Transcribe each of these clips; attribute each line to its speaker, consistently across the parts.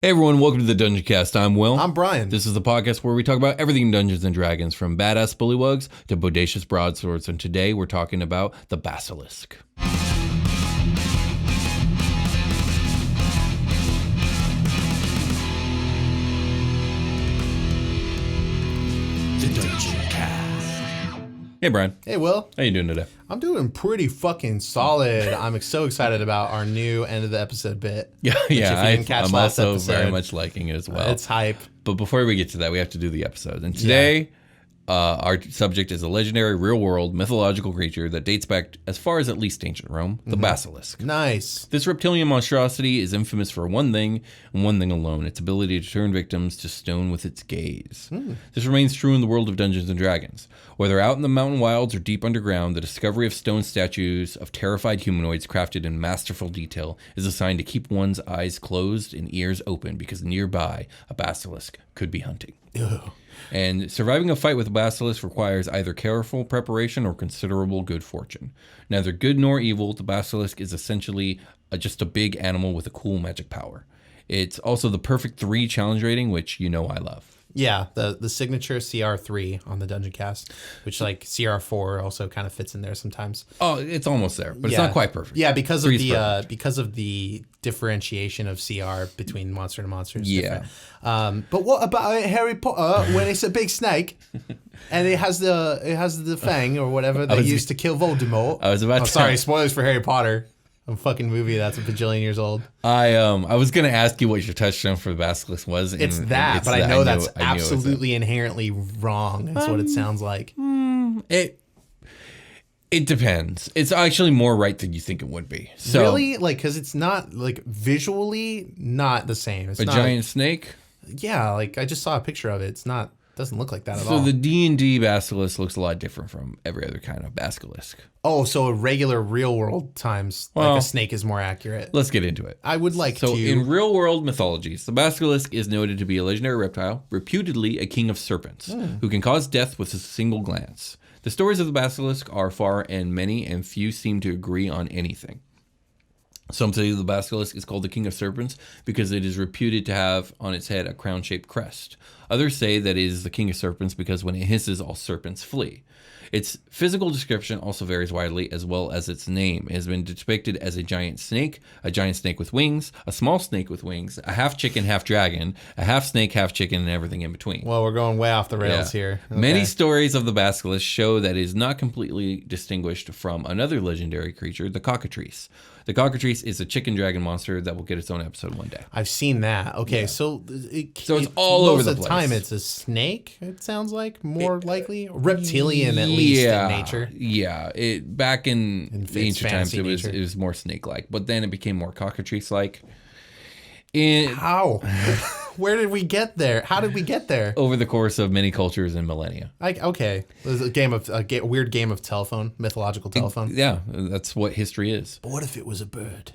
Speaker 1: Hey everyone, welcome to the Dungeoncast. I'm Will.
Speaker 2: I'm Brian.
Speaker 1: This is the podcast where we talk about everything Dungeons and Dragons, from badass bullywugs to bodacious broadswords, and today we're talking about the Basilisk. The Dungeoncast. Hey Brian.
Speaker 2: Hey Will.
Speaker 1: How you doing today?
Speaker 2: I'm doing pretty fucking solid. I'm so excited about our new end of the episode bit.
Speaker 1: I'm also very much liking it as well.
Speaker 2: It's hype.
Speaker 1: But before we get to that, we have to do the episode. And today, our subject is a legendary, real-world, mythological creature that dates back as far as at least ancient Rome, the Basilisk.
Speaker 2: Nice.
Speaker 1: This reptilian monstrosity is infamous for one thing, and one thing alone: its ability to turn victims to stone with its gaze. This remains true in the world of Dungeons & Dragons. Whether out in the mountain wilds or deep underground, the discovery of stone statues of terrified humanoids crafted in masterful detail is a sign to keep one's eyes closed and ears open, because nearby, a basilisk could be hunting.
Speaker 2: Ugh.
Speaker 1: And surviving a fight with a basilisk requires either careful preparation or considerable good fortune. Neither good nor evil, the basilisk is essentially just a big animal with a cool magic power. It's also the perfect 3 challenge rating, which you know I love.
Speaker 2: Yeah, the signature CR3 on the Dungeoncast, which like CR4 also kind of fits in there sometimes.
Speaker 1: Oh, it's almost there, but it's not quite perfect.
Speaker 2: Yeah, because of the differentiation of CR between monster to monster.
Speaker 1: Yeah.
Speaker 2: But what about Harry Potter when it's a big snake and it has the fang or whatever they used to kill Voldemort?
Speaker 1: I was about to.
Speaker 2: Sorry, spoilers for Harry Potter. A fucking movie that's a bajillion years old.
Speaker 1: I was gonna ask you what your touchdown for the Basilisk was.
Speaker 2: It's that, but I know that's absolutely inherently wrong. That's what it sounds like.
Speaker 1: It depends. It's actually more right than you think it would be. So,
Speaker 2: really? Like, because it's not, like, visually not the same. It's
Speaker 1: a giant snake?
Speaker 2: Yeah, like, I just saw a picture of it. It's not, doesn't look like that at
Speaker 1: So
Speaker 2: all.
Speaker 1: the D&D Basilisk looks a lot different from every other kind of Basilisk.
Speaker 2: Oh, so a regular real world times, like a snake is more accurate.
Speaker 1: Let's get into it.
Speaker 2: I would like to.
Speaker 1: So in real world mythologies, the Basilisk is noted to be a legendary reptile, reputedly a king of serpents, who can cause death with a single glance. The stories of the Basilisk are far and many, and few seem to agree on anything. Some say the Basilisk is called the King of Serpents because it is reputed to have on its head a crown-shaped crest. Others say that it is the King of Serpents because when it hisses, all serpents flee. Its physical description also varies widely, as well as its name. It has been depicted as a giant snake with wings, a small snake with wings, a half chicken, half dragon, a half snake, half chicken, and everything in between.
Speaker 2: Well, we're going way off the rails here. Okay.
Speaker 1: Many stories of the Basilisk show that it is not completely distinguished from another legendary creature, the Cockatrice. The Cockatrice is a chicken dragon monster that will get its own episode one day.
Speaker 2: I've seen that. Okay, so
Speaker 1: it's all over the place.
Speaker 2: Most of the time, it's a snake. It sounds like more likely reptilian at least in nature.
Speaker 1: Yeah, back in the ancient times, it was more snake-like, but then it became more Cockatrice-like.
Speaker 2: How? Where did we get there? How did we get there?
Speaker 1: Over the course of many cultures and millennia.
Speaker 2: Okay, there's a weird game of telephone, mythological telephone.
Speaker 1: Yeah, that's what history is.
Speaker 2: But what if it was a bird?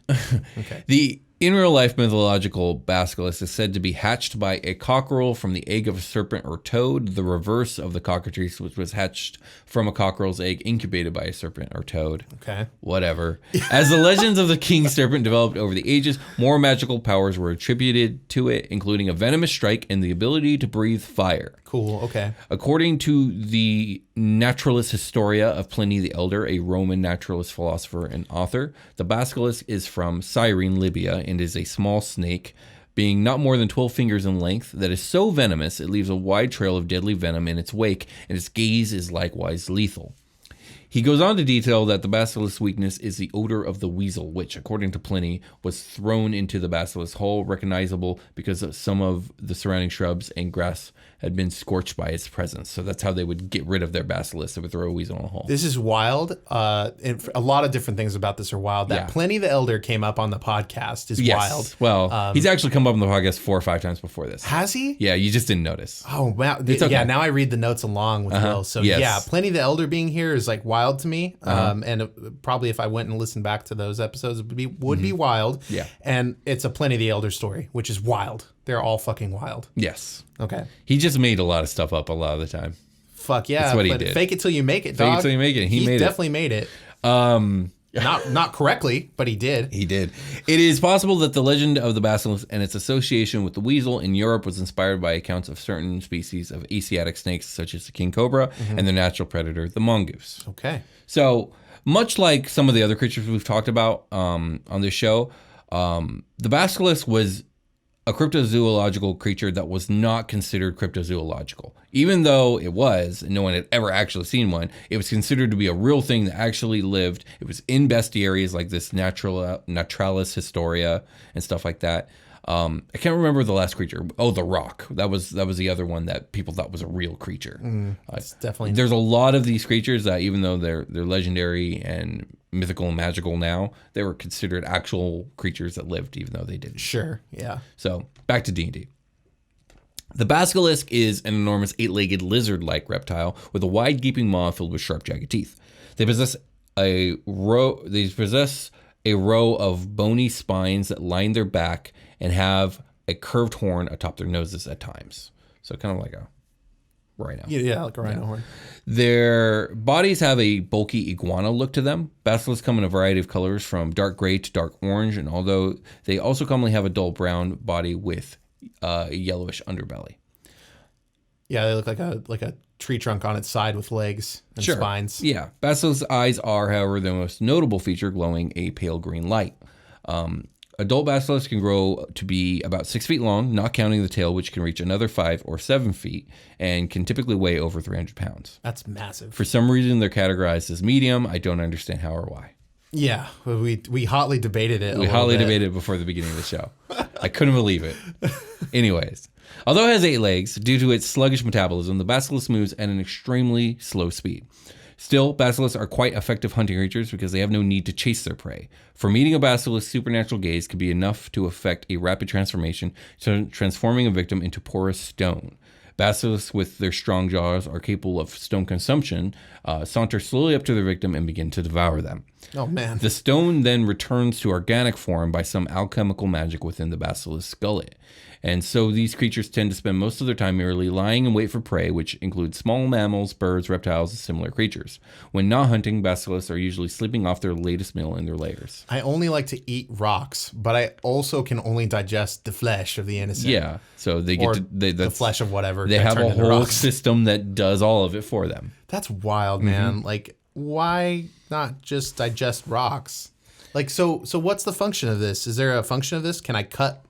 Speaker 2: Okay.
Speaker 1: In real life, mythological basilisk is said to be hatched by a cockerel from the egg of a serpent or toad, the reverse of the cockatrice, which was hatched from a cockerel's egg incubated by a serpent or toad.
Speaker 2: Okay.
Speaker 1: Whatever. As the legends of the king serpent developed over the ages, more magical powers were attributed to it, including a venomous strike and the ability to breathe fire.
Speaker 2: Cool, okay.
Speaker 1: According to the Naturalis Historia of Pliny the Elder, a Roman naturalist philosopher and author, the basilisk is from Cyrene, Libya, and is a small snake, being not more than 12 fingers in length, that is so venomous it leaves a wide trail of deadly venom in its wake, and its gaze is likewise lethal. He goes on to detail that the basilisk's weakness is the odor of the weasel, which, according to Pliny, was thrown into the basilisk's hole, recognizable because some of the surrounding shrubs and grass had been scorched by its presence. So that's how they would get rid of their basilisk. They would throw a weasel in a hole.
Speaker 2: This is wild. And a lot of different things about this are wild. That Pliny the Elder came up on the podcast is wild.
Speaker 1: Well, he's actually come up on the podcast 4 or 5 times before this.
Speaker 2: Has he?
Speaker 1: Yeah, you just didn't notice.
Speaker 2: Oh, wow.
Speaker 1: It's okay.
Speaker 2: Yeah, now I read the notes along with Will. So yeah, Pliny the Elder being here is like wild to me. And probably if I went and listened back to those episodes, it would be wild.
Speaker 1: Yeah.
Speaker 2: And it's a Pliny the Elder story, which is wild. They're all fucking wild.
Speaker 1: Yes.
Speaker 2: Okay.
Speaker 1: He just made a lot of stuff up a lot of the time.
Speaker 2: Fuck yeah.
Speaker 1: That's what he did.
Speaker 2: Fake it till you make it, dog.
Speaker 1: Fake it till you make it. He made
Speaker 2: definitely made it. Not correctly, but he did.
Speaker 1: He did. It is possible that the legend of the basilisk and its association with the weasel in Europe was inspired by accounts of certain species of Asiatic snakes, such as the king cobra and their natural predator, the mongoose.
Speaker 2: Okay.
Speaker 1: So, much like some of the other creatures we've talked about on this show, the basilisk was a cryptozoological creature that was not considered cryptozoological. Even though it was, and no one had ever actually seen one, it was considered to be a real thing that actually lived. It was in bestiaries like this Naturalis Historia and stuff like that. I can't remember the last creature. Oh, the rock. That was the other one that people thought was a real creature.
Speaker 2: It's definitely.
Speaker 1: There's a lot of these creatures that, even though they're legendary and mythical and magical now, they were considered actual creatures that lived, even though they didn't.
Speaker 2: Sure. Yeah.
Speaker 1: So back to D&D. The basilisk is an enormous 8-legged lizard-like reptile with a wide gaping maw filled with sharp, jagged teeth. They possess a row of bony spines that line their back and have a curved horn atop their noses at times. So kind of like a rhino.
Speaker 2: Yeah, like a rhino horn.
Speaker 1: Their bodies have a bulky iguana look to them. Basilisks come in a variety of colors from dark gray to dark orange, and although they also commonly have a dull brown body with a yellowish underbelly.
Speaker 2: Yeah, they look like a tree trunk on its side with legs and spines.
Speaker 1: Yeah. Basilisk's eyes are, however, their most notable feature, glowing a pale green light. Adult basilisks can grow to be about 6 feet long, not counting the tail, which can reach another 5 or 7 feet and can typically weigh over 300 pounds.
Speaker 2: That's massive.
Speaker 1: For some reason, they're categorized as medium. I don't understand how or why.
Speaker 2: Yeah, we hotly debated it.
Speaker 1: We hotly debated it before the beginning of the show. I couldn't believe it. Anyways, although it has 8 legs, due to its sluggish metabolism, the basilisk moves at an extremely slow speed. Still, basilisks are quite effective hunting creatures because they have no need to chase their prey. For meeting a basilisk, supernatural gaze could be enough to effect a rapid transformation, transforming a victim into porous stone. Basilisks with their strong jaws are capable of stone consumption, saunter slowly up to their victim and begin to devour them.
Speaker 2: Oh, man.
Speaker 1: The stone then returns to organic form by some alchemical magic within the basilisk's gullet. And so these creatures tend to spend most of their time merely lying in wait for prey, which includes small mammals, birds, reptiles, and similar creatures. When not hunting, basilisks are usually sleeping off their latest meal in their lairs.
Speaker 2: I only like to eat rocks, but I also can only digest the flesh of the innocent.
Speaker 1: Yeah, so they get
Speaker 2: the flesh of whatever.
Speaker 1: They have a whole system that does all of it for them.
Speaker 2: That's wild, man. Like, why not just digest rocks? Like, so what's the function of this? Is there a function of this? Can I cut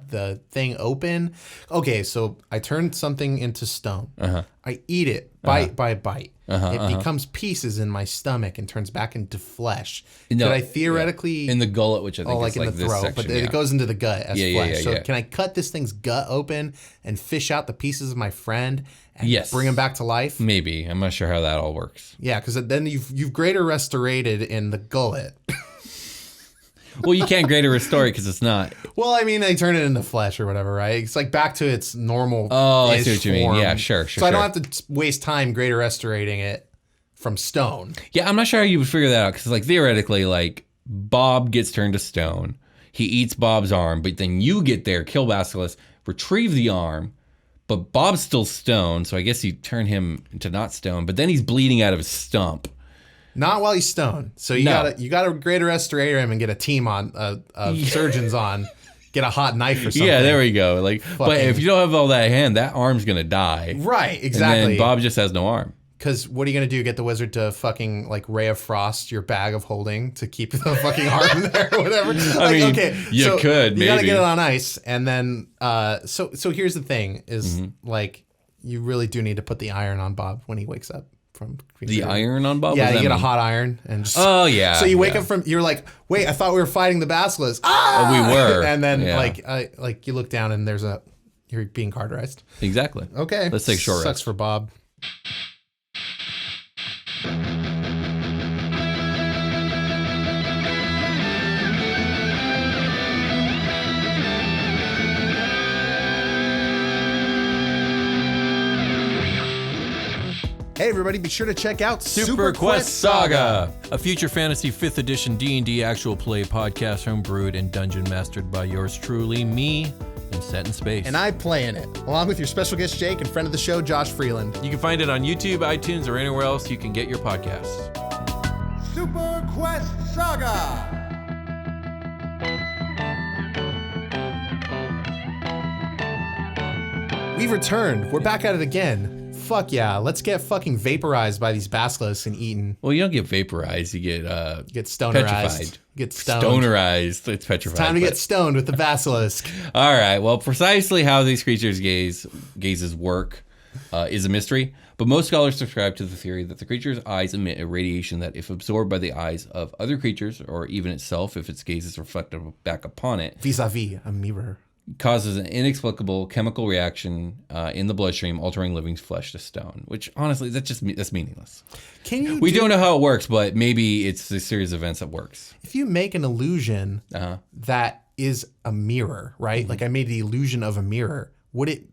Speaker 2: the thing open? Okay, so I turn something into stone. I eat it bite by bite. It becomes pieces in my stomach and turns back into flesh. Could I theoretically
Speaker 1: in the gullet, which I think is
Speaker 2: in
Speaker 1: like
Speaker 2: the
Speaker 1: this
Speaker 2: throat,
Speaker 1: section,
Speaker 2: but it goes into the gut as flesh. So
Speaker 1: yeah.
Speaker 2: can I cut this thing's gut open and fish out the pieces of my friend and
Speaker 1: Yes.
Speaker 2: bring him back to life?
Speaker 1: Maybe. I'm not sure how that all works.
Speaker 2: Yeah, because then you've greater restorated in the gullet.
Speaker 1: Well, you can't greater restore it because it's not.
Speaker 2: Well, I mean, they turn it into flesh or whatever, right? It's like back to its normal.
Speaker 1: Oh, I see what you mean. Yeah, sure.
Speaker 2: So I don't have to waste time greater restorating it from stone.
Speaker 1: Yeah, I'm not sure how you would figure that out because, like, theoretically, like, Bob gets turned to stone. He eats Bob's arm, but then you get there, kill Basilisk, retrieve the arm, but Bob's still stone, so I guess you turn him into not stone, but then he's bleeding out of his stump.
Speaker 2: Not while he's stoned. So you gotta greater restorator him and get a team on surgeons on, get a hot knife or something.
Speaker 1: Yeah, there we go. Like, but if you don't have all that hand, that arm's gonna die.
Speaker 2: Right, exactly.
Speaker 1: And then Bob just has no arm.
Speaker 2: Because what are you gonna do? Get the wizard to fucking like ray of frost your bag of holding to keep the fucking arm there or whatever?
Speaker 1: I mean, okay, you could.
Speaker 2: You gotta get it on ice, and then so here's the thing: is like you really do need to put the iron on Bob when he wakes up. From
Speaker 1: the iron on Bob?
Speaker 2: Yeah, you get a hot iron and just,
Speaker 1: so
Speaker 2: you wake up from, you're like, wait, I thought we were fighting the basilisk. Ah!
Speaker 1: We were.
Speaker 2: And then like you look down and you're being cauterized.
Speaker 1: Exactly.
Speaker 2: Okay.
Speaker 1: Let's take a short rest.
Speaker 2: Sucks for Bob. Hey everybody, be sure to check out
Speaker 1: Super Quest Saga, a future fantasy 5th edition D&D actual play podcast homebrewed and dungeon mastered by yours truly, me, and set in space.
Speaker 2: And I play in it, along with your special guest Jake and friend of the show, Josh Freeland.
Speaker 1: You can find it on YouTube, iTunes, or anywhere else you can get your podcasts.
Speaker 3: Super Quest Saga.
Speaker 2: We've returned. We're back at it again. Fuck yeah. Let's get fucking vaporized by these basilisks and eaten.
Speaker 1: Well, you don't get vaporized. You get
Speaker 2: stonerized.
Speaker 1: petrified.
Speaker 2: Get stoned.
Speaker 1: Stonerized. It's petrified.
Speaker 2: It's time to get stoned with the basilisk.
Speaker 1: All right. Well, precisely how these creatures' gazes work is a mystery. But most scholars subscribe to the theory that the creature's eyes emit a radiation that, if absorbed by the eyes of other creatures, or even itself, if its gaze is reflected back upon it,
Speaker 2: Vis-a-vis a mirror,
Speaker 1: causes an inexplicable chemical reaction in the bloodstream, altering living flesh to stone. Which, honestly, that's meaningless. We don't know how it works, but maybe it's a series of events that works.
Speaker 2: If you make an illusion that is a mirror, right? Mm-hmm. Like I made the illusion of a mirror. Would it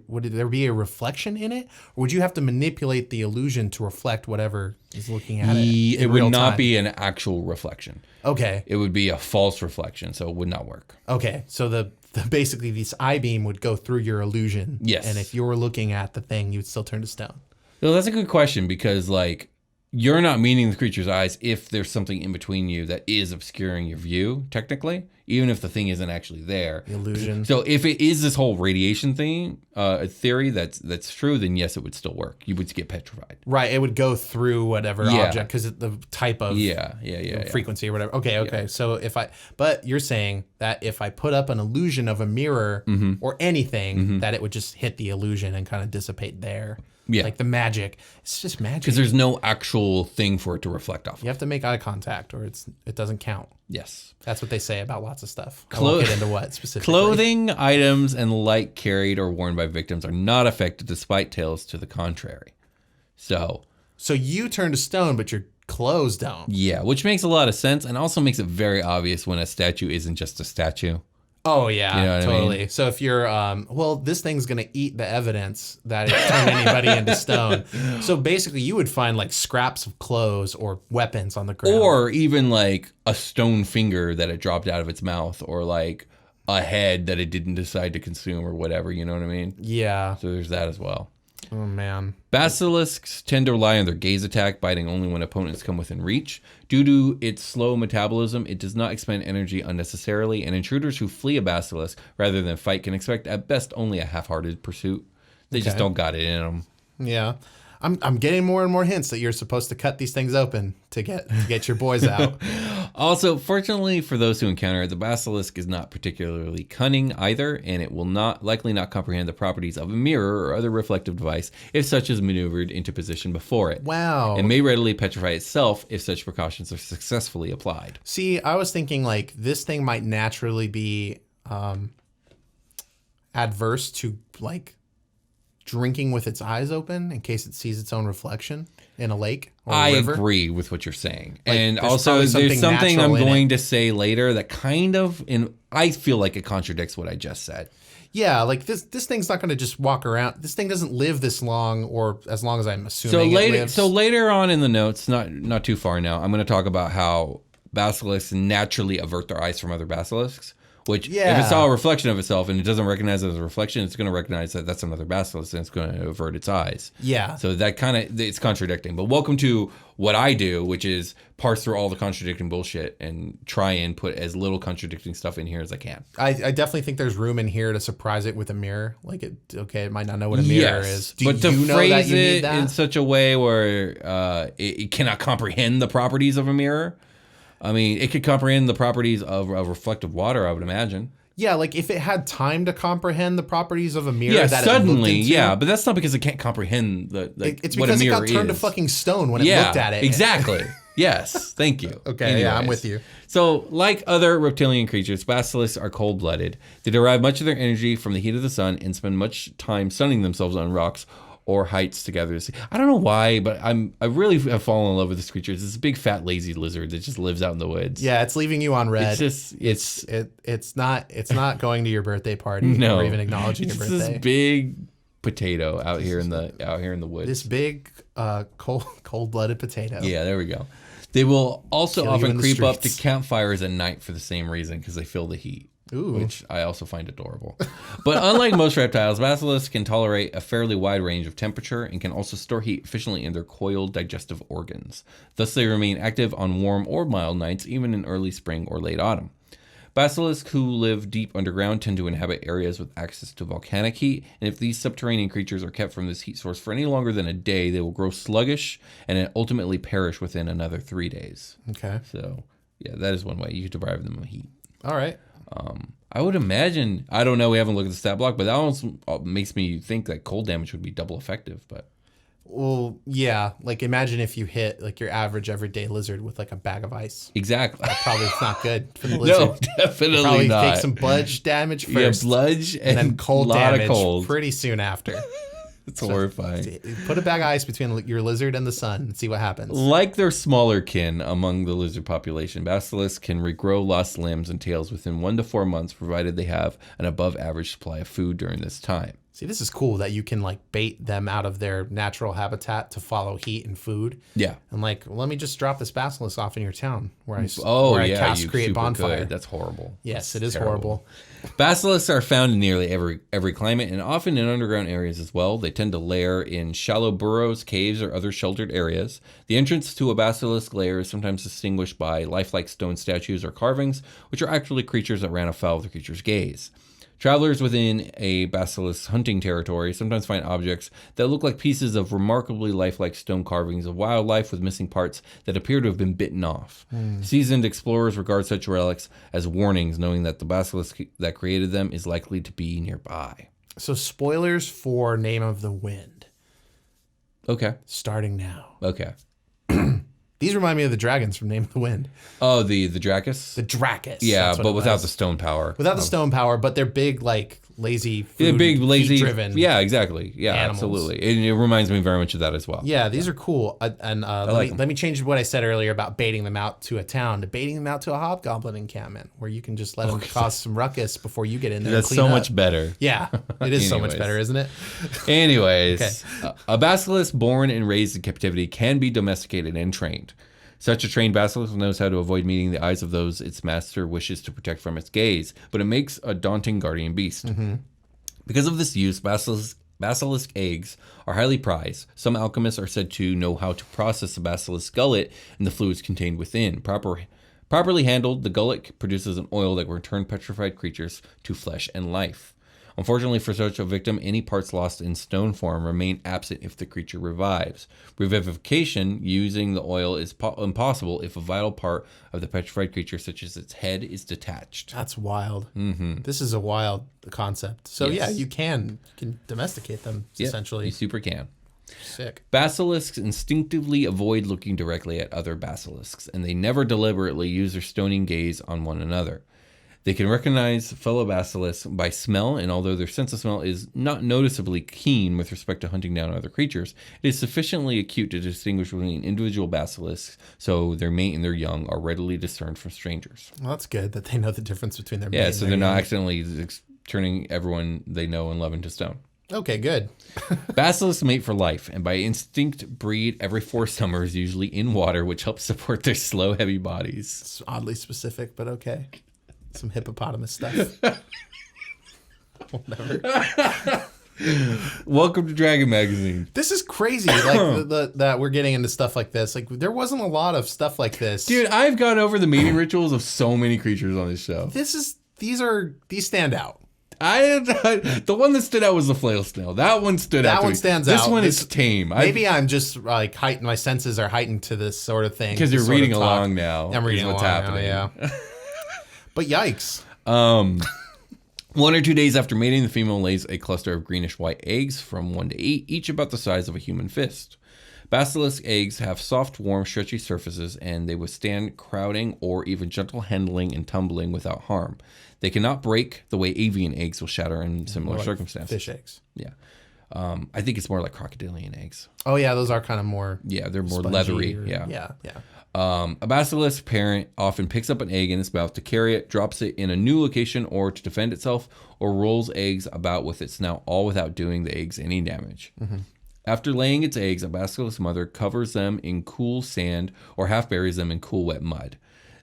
Speaker 2: would there be a reflection in it? Or would you have to manipulate the illusion to reflect whatever is looking at it?
Speaker 1: It would not be an actual reflection.
Speaker 2: Okay.
Speaker 1: It would be a false reflection, so it would not work.
Speaker 2: Okay. So basically this eye beam would go through your illusion.
Speaker 1: Yes.
Speaker 2: And if you were looking at the thing, you would still turn to stone.
Speaker 1: Well, that's a good question because, like, you're not meeting the creature's eyes if there's something in between you that is obscuring your view, technically, even if the thing isn't actually there.
Speaker 2: The illusion.
Speaker 1: So if it is this whole radiation thing, theory that's true, then yes, it would still work. You would get petrified.
Speaker 2: Right. It would go through whatever object because the type of frequency or whatever. Okay. Yeah. So but you're saying that if I put up an illusion of a mirror or anything, that it would just hit the illusion and kind of dissipate there. Yeah. Like the magic. It's just magic.
Speaker 1: Because there's no actual thing for it to reflect off.
Speaker 2: You have to make eye contact or it doesn't count.
Speaker 1: Yes.
Speaker 2: That's what they say about lots of stuff. I won't get into what specifically.
Speaker 1: Clothing, items, and light carried or worn by victims are not affected despite tales to the contrary. So
Speaker 2: you turn to stone, but your clothes don't.
Speaker 1: Yeah, which makes a lot of sense and also makes it very obvious when a statue isn't just a statue.
Speaker 2: Oh, yeah,
Speaker 1: you know
Speaker 2: totally.
Speaker 1: I mean?
Speaker 2: So if you're, this thing's going to eat the evidence that it turned anybody into stone. So basically you would find like scraps of clothes or weapons on the ground.
Speaker 1: Or even like a stone finger that it dropped out of its mouth or like a head that it didn't decide to consume or whatever, you know what I mean?
Speaker 2: Yeah.
Speaker 1: So there's that as well.
Speaker 2: Oh, man.
Speaker 1: Basilisks tend to rely on their gaze attack, biting only when opponents come within reach. Due to its slow metabolism, it does not expend energy unnecessarily, and intruders who flee a basilisk rather than fight can expect at best only a half-hearted pursuit. They just don't got it in them.
Speaker 2: Yeah. I'm getting more and more hints that you're supposed to cut these things open to get your boys out.
Speaker 1: Also, fortunately for those who encounter it, the basilisk is not particularly cunning either, and it will likely not comprehend the properties of a mirror or other reflective device if such is maneuvered into position before it.
Speaker 2: Wow.
Speaker 1: It may readily petrify itself if such precautions are successfully applied.
Speaker 2: See, I was thinking like this thing might naturally be adverse to like drinking with its eyes open in case it sees its own reflection in a lake or a river.
Speaker 1: Agree with what you're saying.
Speaker 2: Like,
Speaker 1: and also there's something I'm going to say later that kind of, I feel like it contradicts what I just said.
Speaker 2: Yeah, like this thing's not going to just walk around. This thing doesn't live this long or as long as I'm assuming it lives.
Speaker 1: So later on in the notes, not too far now, I'm going to talk about how basilisks naturally avert their eyes from other basilisks. Which, if it saw a reflection of itself and it doesn't recognize it as a reflection, it's going to recognize that that's another basilisk and it's going to avert its eyes.
Speaker 2: Yeah.
Speaker 1: So that kind of, it's contradicting. But welcome to what I do, which is parse through all the contradicting bullshit and try and put as little contradicting stuff in here as I can.
Speaker 2: I definitely think there's room in here to surprise it with a mirror. Like, it might not know what a mirror is.
Speaker 1: But to phrase it in such a way where it cannot comprehend the properties of a mirror. I mean, it could comprehend the properties of reflective water, I would imagine.
Speaker 2: Yeah, like if it had time to comprehend the properties of a mirror.
Speaker 1: Yeah,
Speaker 2: that
Speaker 1: suddenly,
Speaker 2: it looked into,
Speaker 1: but that's not because it can't comprehend
Speaker 2: it's
Speaker 1: what a mirror is.
Speaker 2: because it got turned to fucking stone when it looked at it.
Speaker 1: Exactly. Yes, thank you.
Speaker 2: Okay, anyways. Yeah, I'm with you.
Speaker 1: So, like other reptilian creatures, basilisks are cold-blooded. They derive much of their energy from the heat of the sun and spend much time sunning themselves on rocks or heights together. I don't know why, but I really have fallen in love with this creature. It's this big fat lazy lizard that just lives out in the woods.
Speaker 2: Yeah, it's leaving you on red. It's not going to your birthday party or even acknowledging your birthday.
Speaker 1: It's this big potato out here in the woods.
Speaker 2: This big cold-blooded potato.
Speaker 1: Yeah, there we go. They will also often creep up to campfires at night for the same reason, because they feel the heat.
Speaker 2: Ooh.
Speaker 1: which I also find adorable. But unlike most reptiles, basilisks can tolerate a fairly wide range of temperature and can also store heat efficiently in their coiled digestive organs. Thus, they remain active on warm or mild nights, even in early spring or late autumn. Basilisks who live deep underground tend to inhabit areas with access to volcanic heat, and if these subterranean creatures are kept from this heat source for any longer than a day, they will grow sluggish and then ultimately perish within another 3 days.
Speaker 2: Okay.
Speaker 1: So, yeah, that is one way you deprive them of heat.
Speaker 2: All right.
Speaker 1: I would imagine, I don't know, we haven't looked at the stat block, but that almost makes me think that cold damage would be double effective. But
Speaker 2: Well, yeah. Like, imagine if you hit like your average everyday lizard with like a bag of ice.
Speaker 1: exactly.
Speaker 2: Probably it's not good for the lizard.
Speaker 1: No, definitely
Speaker 2: Probably
Speaker 1: not.
Speaker 2: take some bludge damage
Speaker 1: Yeah,
Speaker 2: first.
Speaker 1: bludge
Speaker 2: and then cold
Speaker 1: a lot
Speaker 2: damage
Speaker 1: of cold.
Speaker 2: pretty soon after.
Speaker 1: It's horrifying.
Speaker 2: Put a bag of ice between your lizard and the sun and see what happens.
Speaker 1: Like their smaller kin among the lizard population, basilisks can regrow lost limbs and tails within 1 to 4 months, provided they have an above average supply of food during this time.
Speaker 2: See, this is cool that you can like bait them out of their natural habitat to follow heat and food.
Speaker 1: Yeah.
Speaker 2: And like, well, let me just drop this basilisk off in your town where I
Speaker 1: You
Speaker 2: cast create
Speaker 1: super
Speaker 2: bonfire.
Speaker 1: could. That's horrible.
Speaker 2: Yes,
Speaker 1: That's
Speaker 2: it is
Speaker 1: terrible.
Speaker 2: horrible.
Speaker 1: Basilisks are found in nearly every climate and often in underground areas as well. They tend to lair in shallow burrows, caves, or other sheltered areas. The entrance to a basilisk lair is sometimes distinguished by lifelike stone statues or carvings, which are actually creatures that ran afoul of the creature's gaze. Travelers within a basilisk hunting territory sometimes find objects that look like pieces of remarkably lifelike stone carvings of wildlife with missing parts that appear to have been bitten off. Seasoned explorers regard such relics as warnings, knowing that the basilisk that created them is likely to be nearby.
Speaker 2: So spoilers for Name of the Wind.
Speaker 1: Okay.
Speaker 2: Starting now.
Speaker 1: Okay.
Speaker 2: These remind me of the dragons from Name of the Wind.
Speaker 1: Oh, the Dracus?
Speaker 2: The Dracus.
Speaker 1: Yeah,
Speaker 2: that's what
Speaker 1: but
Speaker 2: it
Speaker 1: without
Speaker 2: was.
Speaker 1: the stone power.
Speaker 2: Without the stone power, but they're big, like lazy,
Speaker 1: They're
Speaker 2: food,
Speaker 1: big, lazy,
Speaker 2: driven.
Speaker 1: Yeah, exactly. Yeah,
Speaker 2: animals.
Speaker 1: absolutely. It reminds me very much of that as well.
Speaker 2: Yeah, these are cool. And
Speaker 1: like them.
Speaker 2: let me change what I said earlier about baiting them out to a town to baiting them out to a hobgoblin encampment where you can just let them cause some ruckus before you get in there.
Speaker 1: That's
Speaker 2: and clean
Speaker 1: so
Speaker 2: up.
Speaker 1: much better.
Speaker 2: Yeah, it is so much
Speaker 1: Anyways.
Speaker 2: better, isn't it?
Speaker 1: Anyways, a basilisk born and raised in captivity can be domesticated and trained. Such a trained basilisk knows how to avoid meeting the eyes of those its master wishes to protect from its gaze, but it makes a daunting guardian beast. Because of this use, basilisk eggs are highly prized. Some alchemists are said to know how to process the basilisk gullet and the fluids contained within. Properly handled, the gullet produces an oil that will return petrified creatures to flesh and life. Unfortunately for such a victim, any parts lost in stone form remain absent if the creature revives. Revivification using the oil is impossible if a vital part of the petrified creature, such as its head, is detached.
Speaker 2: That's wild. This is a wild concept. So
Speaker 1: Yes.
Speaker 2: yeah, you can domesticate them
Speaker 1: Yep,
Speaker 2: essentially.
Speaker 1: you super can.
Speaker 2: Sick.
Speaker 1: Basilisks instinctively avoid looking directly at other basilisks, and they never deliberately use their stoning gaze on one another. They can recognize fellow basilisks by smell, and although their sense of smell is not noticeably keen with respect to hunting down other creatures, it is sufficiently acute to distinguish between individual basilisks, so their mate and their young are readily discerned from strangers.
Speaker 2: Well, that's good that they know the difference between their
Speaker 1: Yeah,
Speaker 2: mate
Speaker 1: so
Speaker 2: and
Speaker 1: they're
Speaker 2: their
Speaker 1: not
Speaker 2: young.
Speaker 1: accidentally turning everyone they know and love into stone.
Speaker 2: Okay, good.
Speaker 1: Basilisks mate for life, and by instinct breed every 4 summers, usually in water, which helps support their slow, heavy bodies.
Speaker 2: It's oddly specific, but okay. Some hippopotamus stuff. Whatever.
Speaker 1: Welcome to Dragon Magazine.
Speaker 2: This is crazy. Like that we're getting into stuff like this. Like there wasn't a lot of stuff like this.
Speaker 1: Dude, I've gone over the mating rituals of so many creatures on this show.
Speaker 2: These stand out.
Speaker 1: The one that stood out was the flail snail. That one stood out.
Speaker 2: That
Speaker 1: to
Speaker 2: one
Speaker 1: me.
Speaker 2: stands
Speaker 1: This
Speaker 2: out.
Speaker 1: one
Speaker 2: This-
Speaker 1: is tame.
Speaker 2: Maybe I'm just like heightened. My senses are heightened to this sort of thing.
Speaker 1: Because you're
Speaker 2: this sort of
Speaker 1: reading
Speaker 2: talk.
Speaker 1: along now.
Speaker 2: I'm reading
Speaker 1: is what's
Speaker 2: along
Speaker 1: happening.
Speaker 2: now, yeah. But yikes.
Speaker 1: 1 or 2 days after mating, the female lays a cluster of greenish-white eggs from 1 to 8, each about the size of a human fist. Basilisk eggs have soft, warm, stretchy surfaces, and they withstand crowding or even gentle handling and tumbling without harm. They cannot break the way avian eggs will shatter in similar
Speaker 2: Like
Speaker 1: circumstances.
Speaker 2: Fish eggs.
Speaker 1: Yeah. I think it's more like crocodilian eggs.
Speaker 2: Oh yeah, those are kind of more.
Speaker 1: Yeah, they're more
Speaker 2: spongy
Speaker 1: leathery.
Speaker 2: or-
Speaker 1: Yeah.
Speaker 2: Yeah.
Speaker 1: A basilisk parent often picks up an egg in its mouth to carry it, drops it in a new location or to defend itself, or rolls eggs about with its snout, all without doing the eggs any damage. After laying its eggs, a basilisk mother covers them in cool sand or half buries them in cool wet mud.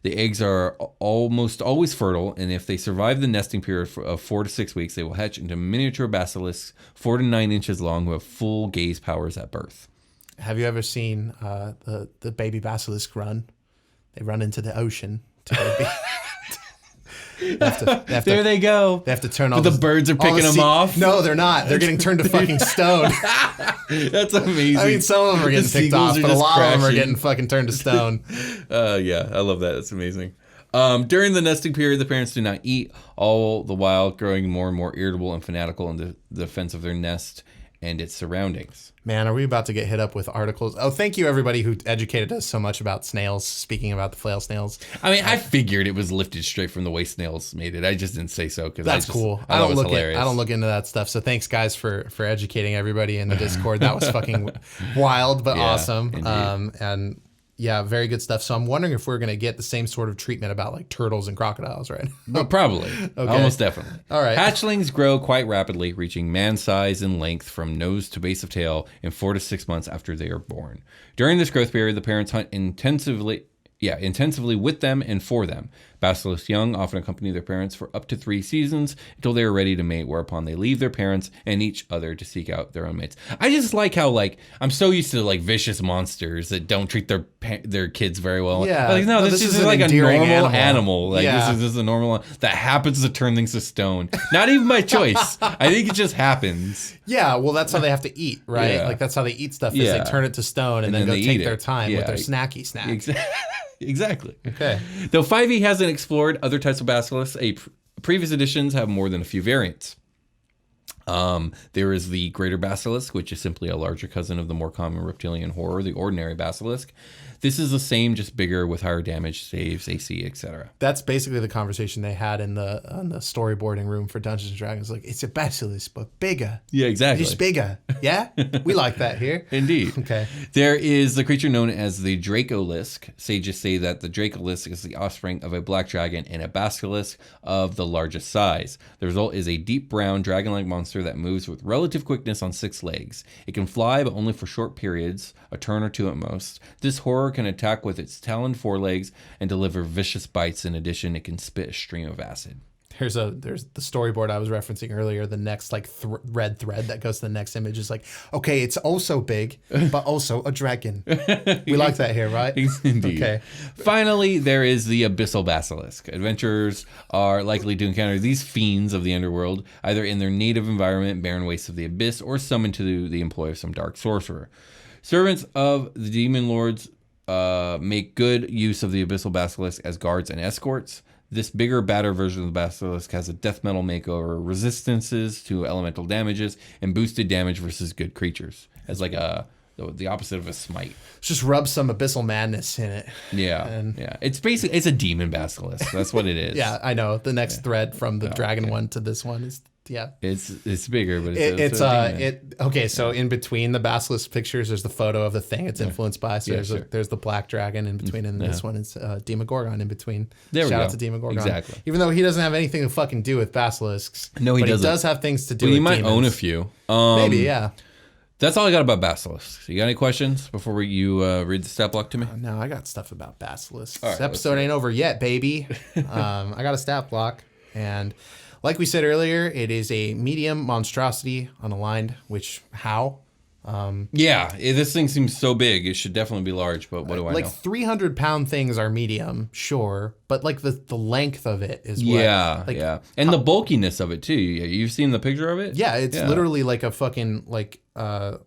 Speaker 1: The eggs are almost always fertile, and if they survive the nesting period of 4 to 6 weeks, they will hatch into miniature basilisks 4 to 9 inches long who have full gaze powers at birth.
Speaker 2: Have you ever seen the baby basilisk run? They run into the ocean to go
Speaker 1: There they go.
Speaker 2: They have to turn all
Speaker 1: the birds are picking them off.
Speaker 2: No, they're not. They're getting turned to fucking stone.
Speaker 1: That's amazing.
Speaker 2: I mean, some of them are getting picked off, but a lot of them are getting fucking turned to stone.
Speaker 1: Yeah, I love that. That's amazing. During the nesting period, the parents do not eat, all the while growing more and more irritable and fanatical in the defense of their nest and its surroundings.
Speaker 2: Man, are we about to get hit up with articles? Oh, thank you, everybody who educated us so much about snails, speaking about the flail snails.
Speaker 1: I mean, I figured it was lifted straight from the way snails made it. I just didn't say so because
Speaker 2: that's cool. I don't look into that stuff. So thanks, guys, for educating everybody in the Discord. That was fucking wild, but awesome. And yeah, very good stuff. So I'm wondering if we're going to get the same sort of treatment about like turtles and crocodiles, right?
Speaker 1: Probably. Okay. Almost definitely.
Speaker 2: All right.
Speaker 1: Hatchlings grow quite rapidly, reaching man size and length from nose to base of tail in 4 to 6 months after they are born. During this growth period, the parents hunt intensively with them and for them. Basilisk young often accompany their parents for up to 3 seasons until they are ready to mate, whereupon they leave their parents and each other to seek out their own mates. I just like how, like, I'm so used to, like, vicious monsters that don't treat their kids very well.
Speaker 2: Yeah.
Speaker 1: Like, no, this is like a normal animal. Like, this is just a normal one that happens to turn things to stone. Not even by choice. I think it just happens.
Speaker 2: Yeah, well, that's how they have to eat, right?
Speaker 1: Yeah.
Speaker 2: Like, that's how they eat stuff is they turn it to stone and then go take their time with their snacky snack.
Speaker 1: Exactly.
Speaker 2: Okay.
Speaker 1: Though 5e hasn't explored other types of basilisks, previous editions have more than a few variants. There is the Greater Basilisk, which is simply a larger cousin of the more common reptilian horror, the Ordinary Basilisk. This is the same, just bigger with higher damage, saves, AC, etc.
Speaker 2: That's basically the conversation they had on the storyboarding room for Dungeons & Dragons. Like, it's a basilisk, but bigger.
Speaker 1: Yeah, exactly.
Speaker 2: Just bigger. Yeah? We like that here.
Speaker 1: Indeed.
Speaker 2: Okay.
Speaker 1: There is the creature known as the Dracolisk. Sages say that the Dracolisk is the offspring of a black dragon and a basilisk of the largest size. The result is a deep brown dragon-like monster that moves with relative quickness on 6 legs. It can fly, but only for short periods, a turn or 2 at most. This horror can attack with its taloned forelegs and deliver vicious bites. In addition, it can spit a stream of acid.
Speaker 2: There's the storyboard I was referencing earlier. The next like red thread that goes to the next image is like, okay, it's also big, but also a dragon. We like that here, right?
Speaker 1: Indeed.
Speaker 2: Okay.
Speaker 1: Finally, there is the Abyssal Basilisk. Adventurers are likely to encounter these fiends of the underworld, either in their native environment, barren wastes of the abyss, or summoned to the employ of some dark sorcerer. Servants of the demon lords make good use of the Abyssal Basilisk as guards and escorts. This bigger, badder version of the Basilisk has a death metal makeover, resistances to elemental damages, and boosted damage versus good creatures. As like the opposite of a smite.
Speaker 2: Just rub some Abyssal Madness in it.
Speaker 1: Yeah. It's basically, it's a demon basilisk. That's what it is.
Speaker 2: Yeah, I know. The next thread from the dragon one to this one is
Speaker 1: It's bigger, but
Speaker 2: okay. So in between the basilisk pictures, there's the photo of the thing it's influenced by. So there's the black dragon in between, and this one is Demogorgon in between. Shout out to Demogorgon.
Speaker 1: Exactly.
Speaker 2: Even though he doesn't have anything to fucking do with basilisks.
Speaker 1: No, he doesn't.
Speaker 2: He does have things to do.
Speaker 1: Well,
Speaker 2: with
Speaker 1: you might
Speaker 2: demons.
Speaker 1: own a few.
Speaker 2: Maybe, yeah.
Speaker 1: That's all I got about basilisks. You got any questions before you read the stat block to me?
Speaker 2: No, I got stuff about basilisks.
Speaker 1: Right,
Speaker 2: this episode ain't over yet, baby. I got a stat block, and like we said earlier, it is a medium monstrosity unaligned, which how?
Speaker 1: This thing seems so big. It should definitely be large, but what do I know?
Speaker 2: Like 300-pound things are medium, sure, but like the length of it is what.
Speaker 1: Yeah. And the bulkiness of it too. You've seen the picture of it?
Speaker 2: Yeah, it's literally like a fucking like a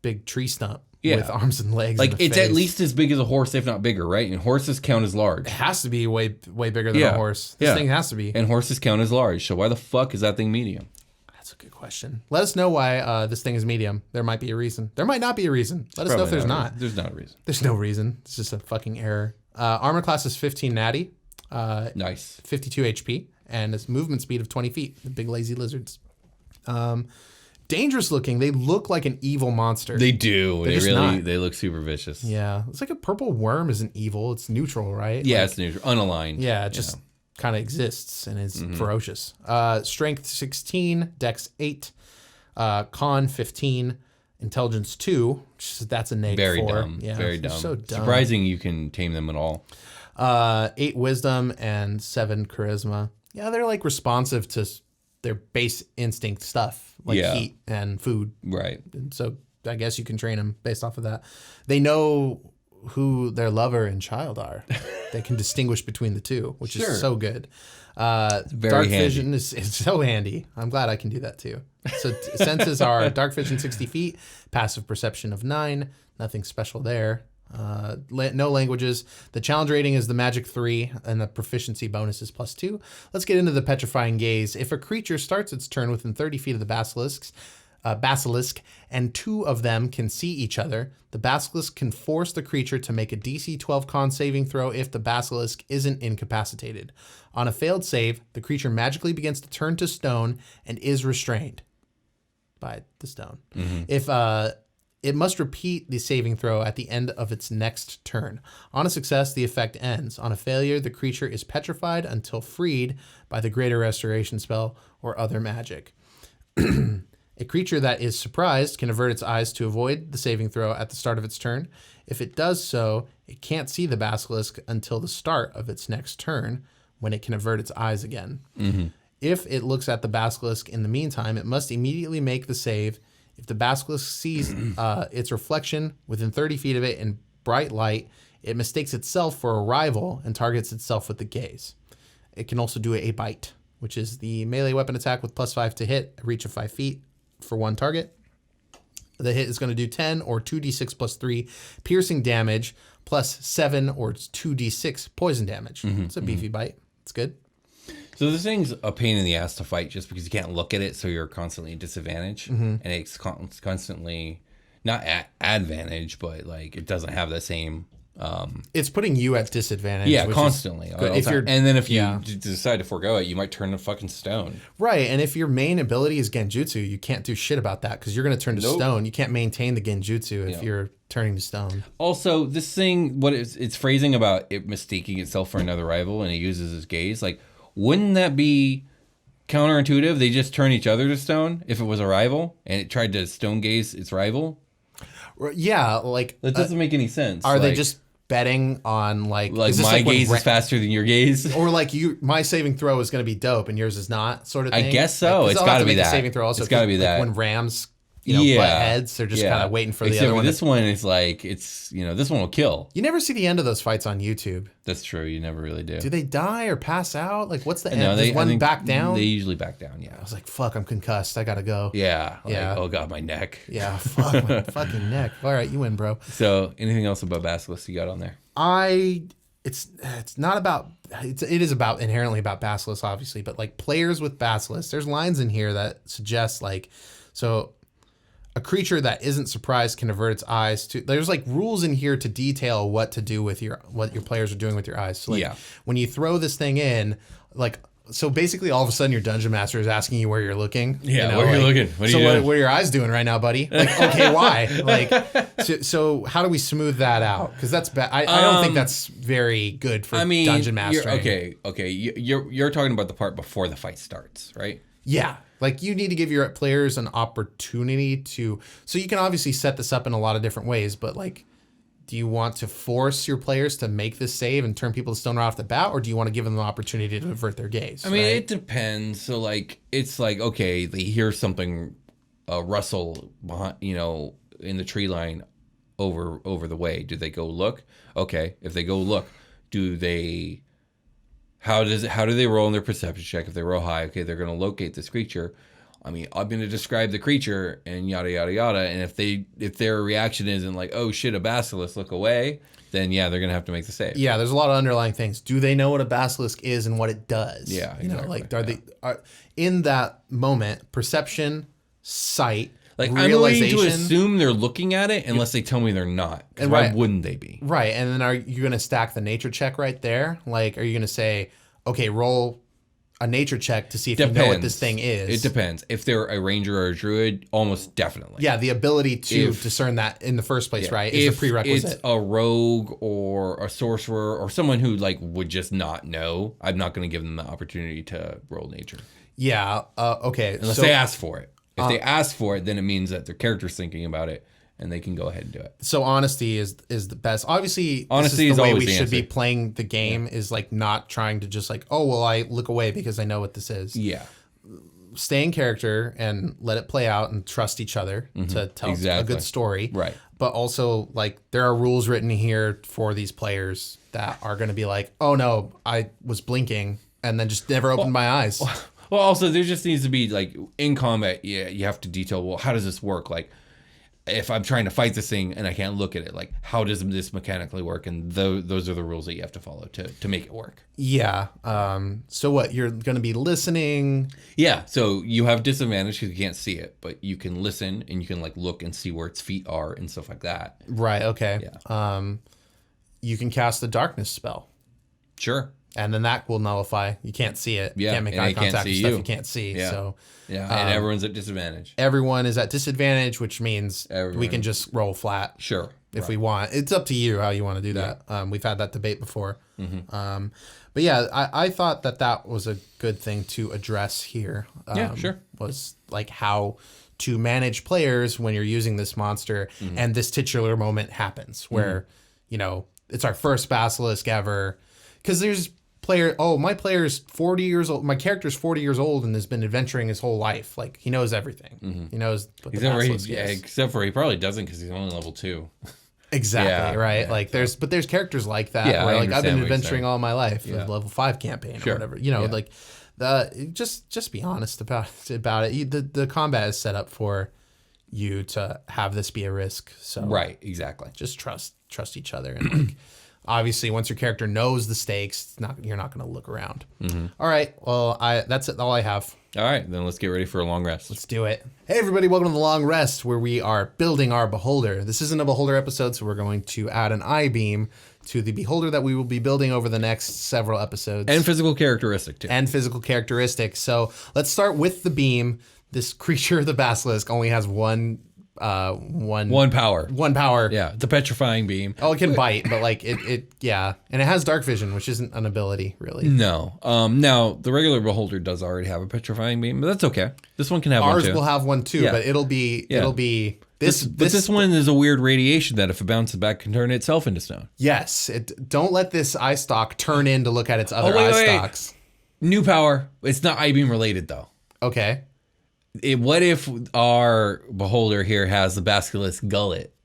Speaker 2: big tree stump with arms and legs.
Speaker 1: Like
Speaker 2: and a
Speaker 1: it's
Speaker 2: face.
Speaker 1: at least as big as a horse, if not bigger, right? And horses count as large.
Speaker 2: It has to be way bigger than a horse. This thing has to be.
Speaker 1: And horses count as large. So why the fuck is that thing medium?
Speaker 2: That's a good question. Let us know why this thing is medium. There might be a reason. There might not be a reason. Let us know if there's not.
Speaker 1: There's not a reason.
Speaker 2: There's no reason. It's just a fucking error. Armor class is 15 natty.
Speaker 1: Nice.
Speaker 2: 52 HP. And it's movement speed of 20 feet. The big lazy lizards. Dangerous looking. They look like an evil monster.
Speaker 1: They do. They look super vicious.
Speaker 2: Yeah. It's like a purple worm isn't evil. It's neutral, right?
Speaker 1: Yeah,
Speaker 2: like,
Speaker 1: it's neutral. Unaligned.
Speaker 2: Yeah, it just kind of exists and is ferocious. Strength 16, Dex 8, Con 15, Intelligence 2. That's a neg 4.
Speaker 1: Very dumb.
Speaker 2: Yeah,
Speaker 1: Very dumb.
Speaker 2: So dumb.
Speaker 1: Surprising you can tame them at all.
Speaker 2: 8 wisdom and 7 charisma. Yeah, they're like responsive to their base instinct stuff, like heat and food.
Speaker 1: Right.
Speaker 2: And so I guess you can train them based off of that. They know who their lover and child are. They can distinguish between the two, which is so good. Dark vision is so handy. I'm glad I can do that too. So senses are dark vision 60 feet, passive perception of 9, nothing special there. No languages. The challenge rating is the magic 3 and the proficiency bonus is +2. Let's get into the petrifying gaze. If a creature starts its turn within 30 feet of the basilisk and 2 of them can see each other, the basilisk can force the creature to make a DC 12 con saving throw if the basilisk isn't incapacitated. On a failed save, the creature magically begins to turn to stone and is restrained by the stone. If it must repeat the saving throw at the end of its next turn. On a success, the effect ends. On a failure, the creature is petrified until freed by the Greater Restoration spell or other magic. A creature that is surprised can avert its eyes to avoid the saving throw at the start of its turn. If it does so, it can't see the basilisk until the start of its next turn, when it can avert its eyes again. If it looks at the basilisk in the meantime, it must immediately make the save. If the basilisk sees its reflection within 30 feet of it in bright light, it mistakes itself for a rival and targets itself with the gaze. It can also do a bite, which is the melee weapon attack with +5 to hit, a reach of 5 feet for 1 target. The hit is going to do 10 or 2d6 +3 piercing damage, +7 or 2d6 poison damage. It's a beefy bite. It's good.
Speaker 1: So this thing's a pain in the ass to fight just because you can't look at it, so you're constantly at disadvantage. And it's constantly, not at advantage, but like it doesn't have the same...
Speaker 2: it's putting you at disadvantage.
Speaker 1: Yeah, constantly. And then if you
Speaker 2: Yeah.
Speaker 1: decide to forego it, you might turn to fucking stone.
Speaker 2: Right, and if your main ability is Genjutsu, you can't do shit about that because you're going to turn to stone. You can't maintain the Genjutsu if you're turning to stone.
Speaker 1: Also, this thing, it's phrasing about it mistaking itself for another rival, and it uses its gaze. Like, wouldn't that be counterintuitive? They just turn each other to stone if it was a rival, and it tried to stone gaze its
Speaker 2: Yeah, like...
Speaker 1: That doesn't make any sense.
Speaker 2: Are they just betting on, like...
Speaker 1: Like, my gaze is faster than your gaze?
Speaker 2: Or, like, my saving throw is going to be dope, and yours is not, sort of thing?
Speaker 1: I guess so.
Speaker 2: Like,
Speaker 1: it's got to be that.
Speaker 2: Saving throw also,
Speaker 1: it's got to be that.
Speaker 2: When Rams... butt heads. They're just kind of waiting for the other one.
Speaker 1: This one is like, this one will kill.
Speaker 2: You never see the end of those fights on YouTube.
Speaker 1: That's true. You never really do.
Speaker 2: Do they die or pass out? Like, what's the end?
Speaker 1: No,
Speaker 2: Does one back down?
Speaker 1: They usually back down,
Speaker 2: I was like, fuck, I'm concussed. I got to go.
Speaker 1: Yeah. Oh, God, my neck.
Speaker 2: Yeah, fuck, my fucking neck. All right, you win, bro.
Speaker 1: So, anything else about Basilisk you got on there?
Speaker 2: It's not about... It is about inherently about Basilisk, obviously, but, like, players with Basilisk, there's lines in here that suggest, like... So... A creature that isn't surprised can avert its eyes to... There's like rules in here to detail what to do with what your players are doing with your eyes. So like when you throw this thing in, like, so basically all of a sudden your dungeon master is asking you where you're looking.
Speaker 1: Yeah, where are you looking? What are you doing?
Speaker 2: What are your eyes doing right now, buddy? Like, okay, why? Like, so how do we smooth that out? Because that's bad. I don't think that's very good for dungeon mastering.
Speaker 1: You're talking about the part before the fight starts, right?
Speaker 2: Yeah. Like, you need to give your players an opportunity to... So you can obviously set this up in a lot of different ways, but, like, do you want to force your players to make this save and turn people to stone right off the bat, or do you want to give them the opportunity to avert their gaze?
Speaker 1: I mean, it depends. So, like, it's like, okay, they hear something rustle behind, in the tree line over the way. Do they go look? Okay, if they go look, do they... How do they roll in their perception check? If they roll high, okay, they're going to locate this creature. I mean, I'm going to describe the creature and yada yada yada. And if their reaction isn't like, oh shit, a basilisk, look away, then yeah, they're going to have to make the save.
Speaker 2: Yeah, there's a lot of underlying things. Do they know what a basilisk is and what it does? Yeah, exactly. Are in that moment, perception, sight,
Speaker 1: like, I'm willing to assume they're looking at it unless they tell me they're not. And why wouldn't they be?
Speaker 2: Right. And then are you going to stack the nature check right there? Like, are you going to say, okay, roll a nature check to see if you know what this thing is?
Speaker 1: It depends. If they're a ranger or a druid, almost definitely.
Speaker 2: Yeah, the ability to discern that in the first place, right, is a prerequisite.
Speaker 1: If it's a rogue or a sorcerer or someone who, like, would just not know, I'm not going to give them the opportunity to roll nature.
Speaker 2: Yeah, okay.
Speaker 1: Unless they ask for it. If they ask for it, then it means that their character's thinking about it, and they can go ahead and do it.
Speaker 2: So honesty is the best. Obviously,
Speaker 1: Honesty
Speaker 2: this
Speaker 1: is
Speaker 2: the way
Speaker 1: always
Speaker 2: we
Speaker 1: the
Speaker 2: should be
Speaker 1: answer.
Speaker 2: playing the game. Is like not trying to just like, oh well, I look away because I know what this is.
Speaker 1: Yeah.
Speaker 2: Stay in character and let it play out and trust each other to tell a
Speaker 1: Exactly.
Speaker 2: good story.
Speaker 1: Right.
Speaker 2: But also, like, there are rules written here for these players that are going to be like, oh no, I was blinking and then just never opened my eyes.
Speaker 1: Well, also, there just needs to be, like, in combat, you have to detail, well, how does this work? Like, if I'm trying to fight this thing and I can't look at it, like, how does this mechanically work? And those are the rules that you have to follow to make it work.
Speaker 2: Yeah. So what? You're going to be listening.
Speaker 1: Yeah, so you have disadvantage because you can't see it, but you can listen and you can, like, look and see where its feet are and stuff like that.
Speaker 2: Right. Okay.
Speaker 1: Yeah.
Speaker 2: You can cast the darkness spell.
Speaker 1: Sure.
Speaker 2: And then that will nullify. You can't see it.
Speaker 1: Yeah,
Speaker 2: You can't make
Speaker 1: and
Speaker 2: eye
Speaker 1: they can't
Speaker 2: contact
Speaker 1: see
Speaker 2: with stuff
Speaker 1: you.
Speaker 2: you can't see.
Speaker 1: Yeah.
Speaker 2: So
Speaker 1: Yeah, and everyone's at disadvantage.
Speaker 2: everyone is at disadvantage, which means we
Speaker 1: Everyone.
Speaker 2: can just roll flat
Speaker 1: Sure.
Speaker 2: if we want. It's up to you how you want to do that. We've had that debate before. But yeah, I thought that was a good thing to address here.
Speaker 1: Yeah, sure.
Speaker 2: Was like how to manage players when you're using this monster, and this titular moment happens where, you know, it's our first Basilisk ever. Because there's my player's 40 years old. My character's 40 years old and has been adventuring his whole life. Like, he knows everything. He knows what the Basilisk is.
Speaker 1: Except for he probably doesn't because he's only level 2.
Speaker 2: Exactly,
Speaker 1: Yeah,
Speaker 2: right?
Speaker 1: yeah,
Speaker 2: like there's characters like that
Speaker 1: Yeah,
Speaker 2: where
Speaker 1: I
Speaker 2: like I've been
Speaker 1: understand what you're
Speaker 2: adventuring
Speaker 1: saying.
Speaker 2: all my life,
Speaker 1: Yeah.
Speaker 2: the level 5 campaign
Speaker 1: Sure.
Speaker 2: or whatever. You know,
Speaker 1: Yeah.
Speaker 2: like just be honest about it. The combat is set up for you to have this be a risk. So
Speaker 1: Right, exactly.
Speaker 2: just trust each other, and like obviously once your character knows the stakes, you're not going to look around. All right, well that's it, all I have.
Speaker 1: All right, then let's get ready for a long rest.
Speaker 2: Let's do it. Hey everybody, welcome to the long rest where we are building our beholder. This isn't a beholder episode, so we're going to add an I-beam to the beholder that we will be building over the next several episodes.
Speaker 1: And physical characteristic, too.
Speaker 2: And physical characteristics. So let's start with the beam. This creature, the basilisk, only has one
Speaker 1: power.
Speaker 2: One power.
Speaker 1: Yeah, the Petrifying Beam.
Speaker 2: Oh, it can bite, but like it yeah. And it has dark vision, which isn't an ability, really.
Speaker 1: No. Now, the regular beholder does already have a Petrifying Beam, but that's okay. This one can have
Speaker 2: Ours
Speaker 1: one, too.
Speaker 2: will have one too,
Speaker 1: Yeah.
Speaker 2: but it'll be
Speaker 1: But this one is a weird radiation that if it bounces back can turn itself into stone.
Speaker 2: Yes. Don't let this eye stalk turn in to look at its other
Speaker 1: wait,
Speaker 2: eye
Speaker 1: wait.
Speaker 2: stalks.
Speaker 1: New power. It's not I-beam related, though.
Speaker 2: Okay.
Speaker 1: What if our beholder here has the Basilisk gullet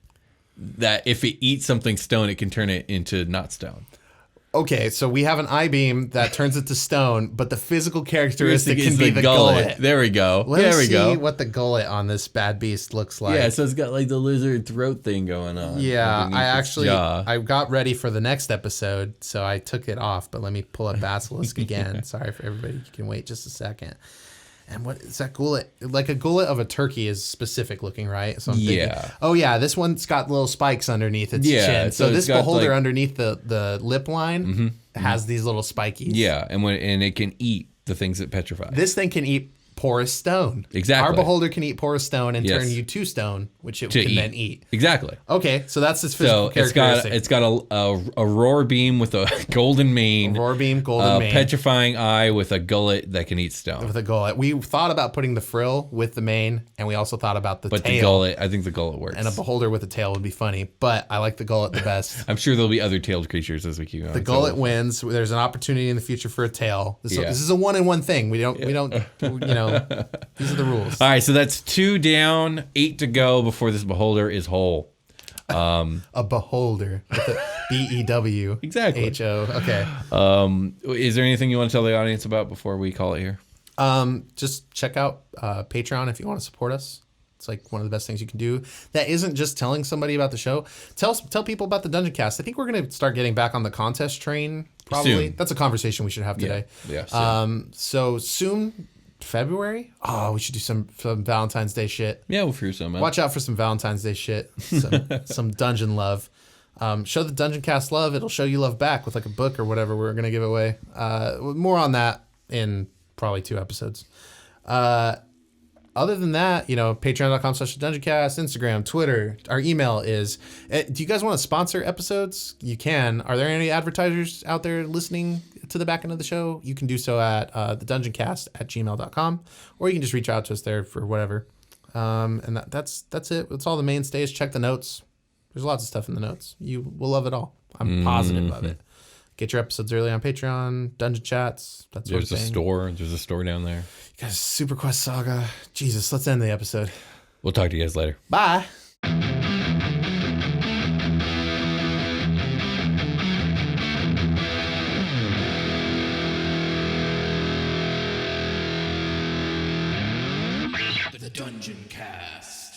Speaker 1: that if it eats something stone, it can turn it into not stone?
Speaker 2: Okay, so we have an I-beam that turns it to stone, but the physical characteristic can
Speaker 1: Is
Speaker 2: be the gullet.
Speaker 1: There we go.
Speaker 2: Let
Speaker 1: there
Speaker 2: us
Speaker 1: we
Speaker 2: see
Speaker 1: go.
Speaker 2: what the gullet on this bad beast looks like.
Speaker 1: Yeah, so it's got like the lizard throat thing going on.
Speaker 2: Yeah,
Speaker 1: underneath its jaw.
Speaker 2: I got ready for the next episode, so I took it off, but let me pull up Basilisk again. Sorry for everybody. You can wait just a second. And what is that gullet? Like a gullet of a turkey is specific looking, right? So I'm thinking, oh yeah, this one's got little spikes underneath its chin. So
Speaker 1: it's
Speaker 2: this
Speaker 1: got,
Speaker 2: beholder
Speaker 1: like-
Speaker 2: underneath the lip line has these little spikies.
Speaker 1: Yeah, and it can eat the things that petrify.
Speaker 2: This thing can eat porous stone.
Speaker 1: Exactly.
Speaker 2: Our beholder can eat porous stone and
Speaker 1: Yes.
Speaker 2: turn you to stone, which it
Speaker 1: To
Speaker 2: can
Speaker 1: eat.
Speaker 2: then eat.
Speaker 1: Exactly.
Speaker 2: Okay, so that's its physical
Speaker 1: So
Speaker 2: characteristic.
Speaker 1: it's got a roar beam with a golden mane,
Speaker 2: Roar beam, golden mane.
Speaker 1: petrifying eye with a gullet that can eat stone.
Speaker 2: With a gullet. We thought about putting the frill with the mane, and we also thought about the
Speaker 1: But
Speaker 2: tail.
Speaker 1: the gullet, I think the gullet works.
Speaker 2: And a beholder with a tail would be funny, but I like the gullet the best.
Speaker 1: I'm sure there'll be other tailed creatures as we keep going.
Speaker 2: The gullet wins. There's an opportunity in the future for a tail. This is a 1-in-1 thing. We don't, these are the rules.
Speaker 1: All right, so that's 2 down, 8 to go before this beholder is whole.
Speaker 2: A beholder with a B-E-W.
Speaker 1: Exactly.
Speaker 2: H-O. Okay.
Speaker 1: Is there anything you want to tell the audience about before we call it here?
Speaker 2: Just check out Patreon if you want to support us. It's like one of the best things you can do. That isn't just telling somebody about the show. Tell people about the Dungeoncast. I think we're going to start getting back on the contest train. Probably.
Speaker 1: Soon.
Speaker 2: That's a conversation we should have today.
Speaker 1: Yeah, soon.
Speaker 2: So soon, February. Oh, we should do some Valentine's Day shit.
Speaker 1: Yeah, we'll figure some out.
Speaker 2: Watch out for some Valentine's Day shit. Some dungeon love. Show the Dungeoncast love. It'll show you love back with like a book or whatever we're going to give away. More on that in probably 2 episodes. Other than that, patreon.com/dungeoncast, Instagram, Twitter. Our email is, do you guys want to sponsor episodes? You can. Are there any advertisers out there listening to the back end of the show? You can do so at thedungeoncast@gmail.com, or you can just reach out to us there for whatever. And that's it. That's all the mainstays. Check the notes. There's lots of stuff in the notes. You will love it all. I'm positive of it. Get your episodes early on Patreon, Dungeon Chats. That's
Speaker 1: There's a store. There's a store down there.
Speaker 2: You guys, Super Quest Saga. Jesus, let's end the episode.
Speaker 1: We'll talk to you guys later.
Speaker 2: Bye. The Dungeoncast.